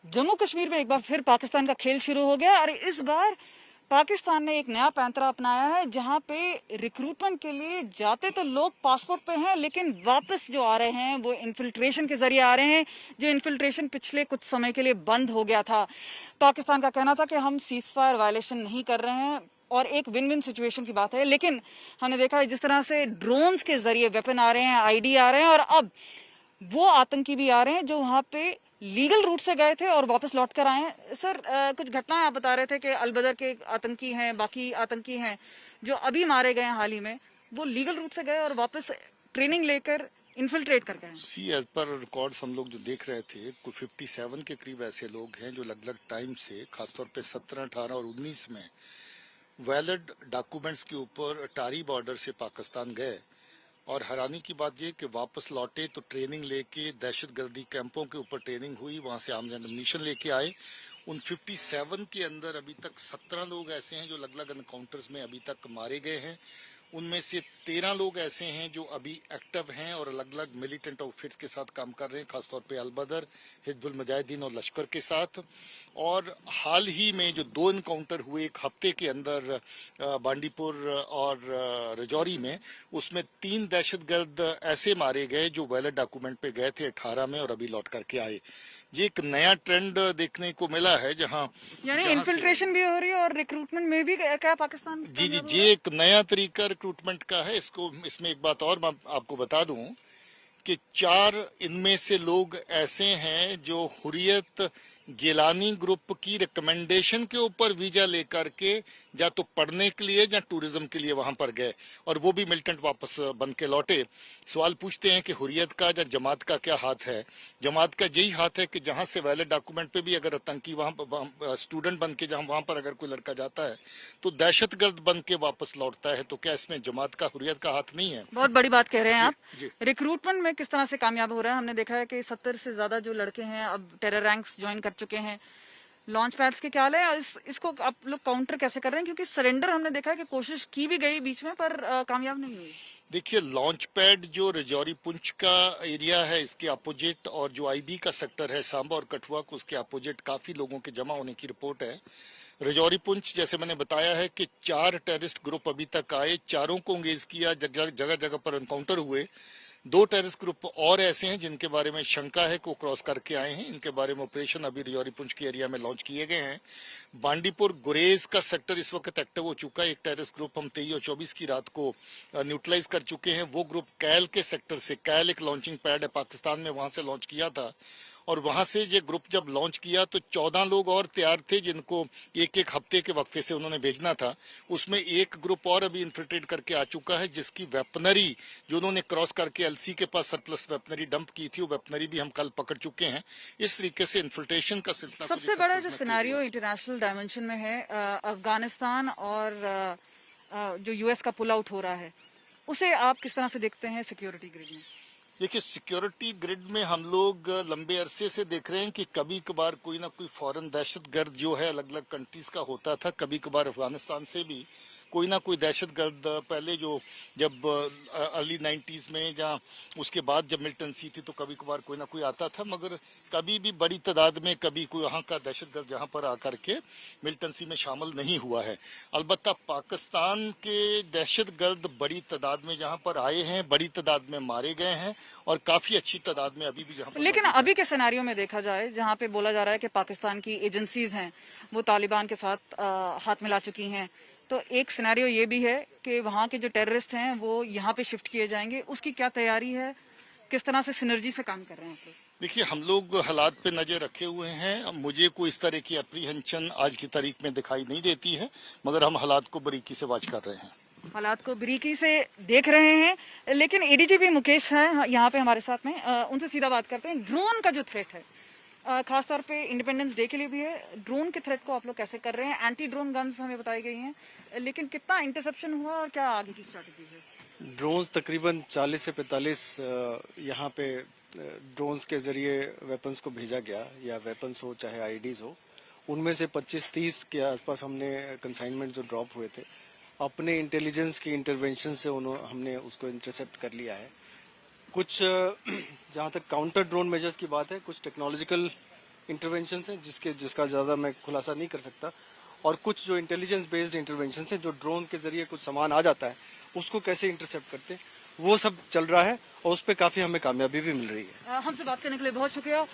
जम्मू कश्मीर में एक बार फिर पाकिस्तान का खेल शुरू हो गया और इस बार पाकिस्तान ने एक नया पैंतरा अपनाया है, जहां पे रिक्रूटमेंट के लिए जाते तो लोग पासपोर्ट पे हैं, लेकिन वापस जो आ रहे हैं वो इन्फिल्ट्रेशन के जरिए आ रहे हैं। जो इन्फिल्ट्रेशन पिछले कुछ समय के लिए बंद हो गया था। पाकिस्तान का कहना था कि हम सीज फायर वायलेशन नहीं कर रहे हैं और एक विन विन सिचुएशन की बात है, लेकिन हमने देखा है जिस तरह से ड्रोन्स के जरिए वेपन आ रहे हैं, आईडी आ रहे हैं, और अब वो आतंकी भी आ रहे हैं जो वहां पे लीगल रूट से गए थे और वापस लौट कर आए हैं। सर, कुछ घटनाएं आप बता रहे थे कि अलबदर के आतंकी हैं, बाकी आतंकी हैं जो अभी मारे गए हैं हाल ही में, वो लीगल रूट से गए और वापस ट्रेनिंग लेकर इन्फिल्ट्रेट कर गए। सी एज पर रिकॉर्ड्स हम लोग जो देख रहे थे, कुछ 57 के करीब ऐसे लोग हैं जो अलग अलग टाइम से, खासतौर पे 17, 18 और 19 में वैलिड डॉक्यूमेंट्स के ऊपर टारी बॉर्डर से पाकिस्तान गए। और हैरानी की बात यह कि वापस लौटे तो ट्रेनिंग लेके दहशतगर्दी कैंपों के ऊपर ट्रेनिंग हुई, वहां से आमनिशन लेके आए। उन 57 के अंदर अभी तक 17 लोग ऐसे हैं जो अलग अलग एनकाउंटर्स में अभी तक मारे गए हैं। उनमें से 13 लोग ऐसे हैं जो अभी एक्टिव हैं और अलग अलग मिलिटेंट आउटफिट्स के साथ काम कर रहे हैं, खासतौर पे अलबदर, हिजबुल मुजाहिदीन और लश्कर के साथ। और हाल ही में जो 2 एनकाउंटर हुए एक हफ्ते के अंदर बांडीपुर और रजौरी में, उसमें 3 दहशतगर्द ऐसे मारे गए जो वैलिड डॉक्यूमेंट पे गए थे 18 में और अभी लौट करके आए। ये एक नया ट्रेंड देखने को मिला है, जहां यानी इन्फिल्ट्रेशन भी हो रही है और रिक्रूटमेंट में भी क्या पाकिस्तान जी ये एक नया तरीका रिक्रूटमेंट का है। इसमें एक बात और मैं आपको बता दूं कि 4 इनमें से लोग ऐसे हैं जो हुर्रियत गिलानी ग्रुप की रिकमेंडेशन के ऊपर वीजा लेकर के या तो पढ़ने के लिए या टूरिज्म के लिए वहां पर गए और वो भी मिलिटेंट वापस बन के लौटे। सवाल पूछते हैं कि हुर्रियत का या जमात का क्या हाथ है। जमात का यही हाथ है कि जहां से वैलिड डॉक्यूमेंट पे भी अगर आतंकी वहां स्टूडेंट बन के जहां वहां पर अगर कोई लड़का जाता है तो दहशतगर्द बन के वापस लौटता है। तो क्या इसमें जमात का, हुर्रियत का हाथ नहीं है? बहुत बड़ी बात कह रहे हैं आप। जी। रिक्रूटमेंट में किस तरह से कामयाब हो रहा है? हमने देखा है कि 70 से ज्यादा जो लड़के हैं अब टेरर रैंक्स ज्वाइन कर चुके हैं। लॉन्च पैड्स के क्या हाल है? इसको आप लोग काउंटर कैसे कर रहे हैं? क्योंकि सरेंडर हमने देखा है कि कोशिश की भी गई बीच में, पर कामयाब नहीं हुई। देखिए, लॉन्च पैड जो रजौरी पुंछ का एरिया है, इसके अपोजिट, और जो आईबी का सेक्टर है सांबा और कठुआ को, उसके अपोजिट काफी लोगों के जमा होने की रिपोर्ट है। रजौरी पुंछ, जैसे मैंने बताया है कि 4 टेररिस्ट ग्रुप अभी तक आए, चारों को एंगेज किया, जगह जगह पर एनकाउंटर हुए। 2 टेररिस्ट ग्रुप और ऐसे हैं जिनके बारे में शंका है कि वो क्रॉस करके आए हैं। इनके बारे में ऑपरेशन अभी रजौरी पुंछ के एरिया में लॉन्च किए गए हैं। बांडीपुर गुरेज का सेक्टर इस वक्त एक्टिव हो चुका है। एक टेररिस्ट ग्रुप हम 23 और 24 की रात को न्यूट्रलाइज कर चुके हैं। वो ग्रुप कैल के सेक्टर से, कैल एक लॉन्चिंग पैड है पाकिस्तान में, वहां से लॉन्च किया था। और वहां से ये ग्रुप जब लॉन्च किया तो 14 लोग और तैयार थे जिनको एक एक हफ्ते के वक्फे से उन्होंने भेजना था। उसमें एक ग्रुप और अभी इन्फिल्ट्रेट करके आ चुका है, जिसकी वेपनरी जो उन्होंने क्रॉस करके एलसी के पास सरप्लस वेपनरी डंप की थी, वो वेपनरी भी हम कल पकड़ चुके हैं। इस तरीके से इन्फिल्ट्रेशन का सिलसिला सबसे बड़ा जो सिनेरियो इंटरनेशनल डायमेंशन में है, अफगानिस्तान और जो यूएस का पुल आउट हो रहा है, उसे आप किस तरह से देखते हैं सिक्योरिटी ग्रिड में? देखिए, सिक्योरिटी ग्रिड में हम लोग लंबे अरसे से देख रहे हैं कि कभी कभार कोई ना कोई फॉरेन दहशतगर्द जो है अलग अलग कंट्रीज का होता था। कभी कभार अफगानिस्तान से भी कोई ना कोई दहशतगर्द, पहले जो जब अर्ली 90s में या उसके बाद जब मिलिटेंसी थी तो कभी कभार कोई ना कोई आता था, मगर कभी भी बड़ी तादाद में कभी कोई वहाँ का दहशतगर्द यहाँ पर आकर के मिलिटेंसी में शामिल नहीं हुआ है। अलबत्ता पाकिस्तान के दहशतगर्द बड़ी तादाद में जहाँ पर आए हैं, बड़ी तादाद में मारे गए हैं और काफी अच्छी तादाद में अभी भी जहाँ पर। लेकिन अभी के सिनेरियो में देखा जाए, जहाँ पे बोला जा रहा है कि पाकिस्तान की एजेंसीज हैं वो तालिबान के साथ हाथ मिला चुकी हैं, तो एक सिनेरियो ये भी है कि वहाँ के जो टेररिस्ट हैं वो यहाँ पे शिफ्ट किए जाएंगे। उसकी क्या तैयारी है? किस तरह से सिनर्जी से काम कर रहे हैं आप लोग? देखिए, हम लोग हालात पे नजर रखे हुए हैं। मुझे कोई इस तरह की अप्रीहेंशन आज की तारीख में दिखाई नहीं देती है, मगर हम हालात को बारीकी से वॉच कर रहे हैं। हालात को बारीकी से देख रहे हैं। लेकिन एडीजीपी मुकेश हैं यहाँ पे हमारे साथ में, उनसे सीधा बात करते हैं। ड्रोन का जो थ्रेट है, खासतौर पे इंडिपेंडेंस डे के लिए भी है, ड्रोन के थ्रेट को आप लोग कैसे कर रहे हैं? एंटी ड्रोन गन्स हमें बताई गई हैं, लेकिन कितना इंटरसेप्शन हुआ और क्या आगे की स्ट्रेटजी है? ड्रोन्स तकरीबन 40 से 45 यहाँ पे ड्रोन्स के जरिए वेपन्स को भेजा गया, या वेपन्स हो चाहे आईडीज हो। उनमें से 25-30 के आसपास हमने कंसाइनमेंट जो ड्रॉप हुए थे, अपने इंटेलिजेंस की इंटरवेंशन से हमने उसको इंटरसेप्ट कर लिया है। कुछ जहाँ तक काउंटर ड्रोन मेजर्स की बात है, कुछ टेक्नोलॉजिकल इंटरवेंशन हैं जिसका ज़्यादा मैं खुलासा नहीं कर सकता, और कुछ जो इंटेलिजेंस बेस्ड इंटरवेंशन हैं, जो ड्रोन के जरिए कुछ सामान आ जाता है उसको कैसे इंटरसेप्ट करते हैं, वो सब चल रहा है और उस पर काफ़ी हमें कामयाबी भी मिल रही है। हमसे बात करने के लिए बहुत शुक्रिया।